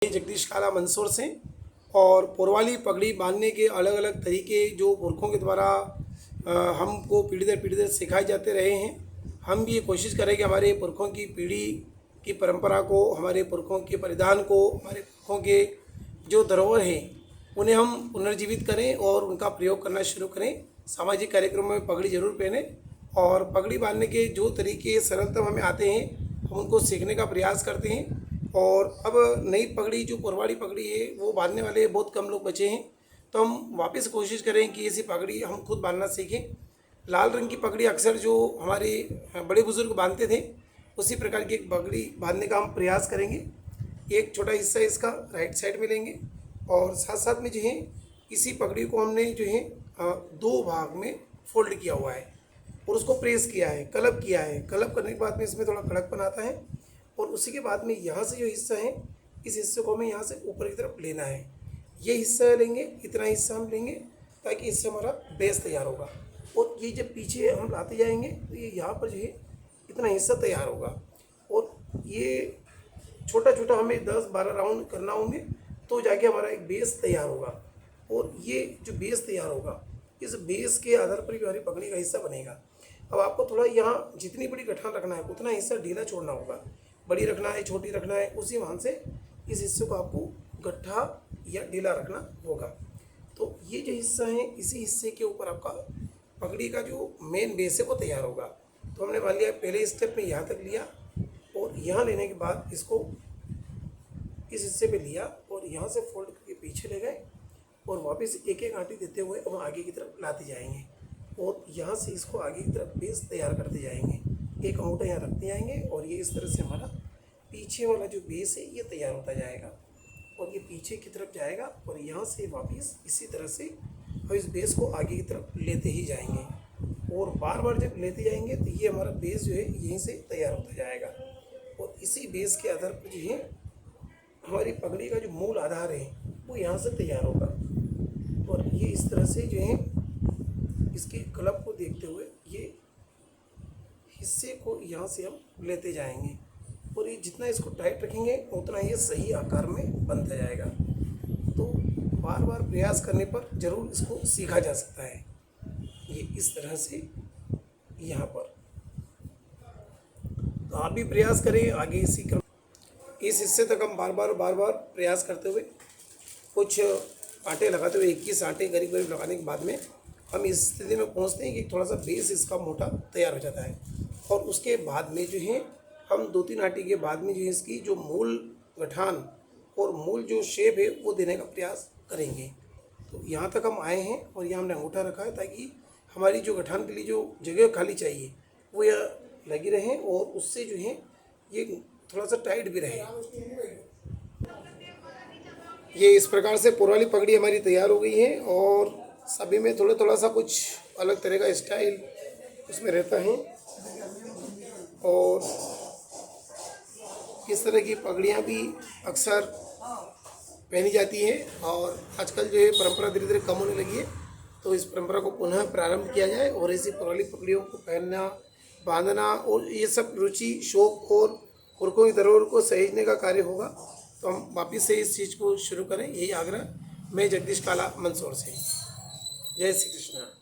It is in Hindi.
जगदीश काला मंदसौर से। और पुरवाली पगड़ी बांधने के अलग अलग तरीके जो पुरखों के द्वारा हमको पीढ़ी दर पीढ़ी सिखाए जाते रहे हैं। हम भी ये कोशिश करें कि हमारे पुरखों की पीढ़ी की परंपरा को, हमारे पुरखों के परिधान को, हमारे पुरखों के जो धरोहर हैं उन्हें हम पुनर्जीवित करें और उनका प्रयोग करना शुरू करें। सामाजिक कार्यक्रमों में पगड़ी जरूर पहने और पगड़ी बांधने के जो तरीके सरलतम हमें आते हैं हम उनको सीखने का प्रयास करते हैं। और अब नई पगड़ी जो पुरवाड़ी पगड़ी है वो बांधने वाले बहुत कम लोग बचे हैं, तो हम वापस कोशिश करें कि ऐसी पगड़ी हम खुद बांधना सीखें। लाल रंग की पगड़ी अक्सर जो हमारे बड़े बुजुर्ग बांधते थे उसी प्रकार की एक पगड़ी बांधने का हम प्रयास करेंगे। एक छोटा हिस्सा इसका राइट साइड में लेंगे और साथ साथ में जो है इसी पगड़ी को हमने जो है दो भाग में फोल्ड किया हुआ है और उसको प्रेस किया है, कलब किया है। कलब करने के बाद में इसमें थोड़ा कड़कपन आता है और उसी के बाद में यहाँ से जो हिस्सा है इस हिस्से को हमें यहाँ से ऊपर की तरफ लेना है। ये हिस्सा लेंगे, इतना हिस्सा हम लेंगे ताकि इससे हमारा बेस तैयार होगा। और ये जब पीछे हम लाते जाएंगे तो ये यहाँ पर जो है इतना हिस्सा तैयार होगा और ये छोटा छोटा हमें 10-12 राउंड करना होंगे तो जाके हमारा एक बेस तैयार होगा। और ये जो बेस तैयार होगा इस बेस के आधार पर भी हमारी पगड़ी का हिस्सा बनेगा। अब आपको थोड़ा यहाँ जितनी बड़ी गठान रखना है उतना हिस्सा ढीला छोड़ना होगा, बड़ी रखना है छोटी रखना है उसी मान से इस हिस्से को आपको गट्ठा या ढीला रखना होगा। तो ये जो हिस्सा है इसी हिस्से के ऊपर आपका पगड़ी का जो मेन बेस है वो तैयार होगा। तो हमने मान लिया पहले स्टेप में यहाँ तक लिया और यहाँ लेने के बाद इसको इस हिस्से पे लिया और यहाँ से फोल्ड करके पीछे ले गए और वापस एक एक आंटी देते हुए हम आगे की तरफ लाते जाएंगे और यहाँ से इसको आगे की तरफ बेस तैयार करते जाएंगे। एक अंगूठा यहाँ रखते जाएंगे और ये इस तरह से हमारा पीछे वाला जो बेस है ये तैयार होता जाएगा और ये पीछे की तरफ जाएगा और यहाँ से वापस इसी तरह से हम इस बेस को आगे की तरफ लेते ही जाएंगे और बार बार जब लेते जाएंगे तो ये हमारा बेस जो है यहीं से तैयार होता जाएगा। और इसी बेस के आधार पर जो है हमारी पगड़ी का जो मूल आधार है वो यहाँ से तैयार होगा। और ये इस तरह से जो है इसके कलब को देखते हुए ये हिस्से को यहाँ से हम लेते जाएंगे और ये जितना इसको टाइट रखेंगे उतना ये सही आकार में बनता जाएगा। तो बार बार प्रयास करने पर ज़रूर इसको सीखा जा सकता है। ये इस तरह से यहाँ पर, तो आप भी प्रयास करें आगे इसी क्रम। इस हिस्से तक हम बार बार प्रयास करते हुए कुछ आटे लगाते हुए 21 आटे करीब लगाने के बाद में हम इस स्थिति में पहुंचते हैं कि थोड़ा सा बेस इसका मोटा तैयार हो जाता है। और उसके बाद में जो है हम 2-3 आटे के बाद में जो है इसकी जो मूल गठान और मूल जो शेप है वो देने का प्रयास करेंगे। तो यहाँ तक हम आए हैं और यहाँ हमने अंगूठा रखा है ताकि हमारी जो गठान के लिए जो जगह खाली चाहिए वो यह लगी रहे और उससे जो है ये थोड़ा सा टाइट भी रहे। ये इस प्रकार से पुरवाली पगड़ी हमारी तैयार हो गई है और सभी में थोड़ा सा कुछ अलग तरह का स्टाइल उसमें रहता है। और इस तरह की पगड़ियाँ भी अक्सर पहनी जाती हैं और आजकल जो है परंपरा धीरे धीरे कम होने लगी है, तो इस परंपरा को पुनः प्रारंभ किया जाए और ऐसी पुरवाली पगड़ियों को पहनना, बांधना और ये सब रुचि, शौक और पुरखों की धरोहर को सहेजने का कार्य होगा। तो हम वापस से इस चीज़ को शुरू करें, यही आग्रह। मैं जगदीश काला मंदसौर से। जय श्री कृष्ण।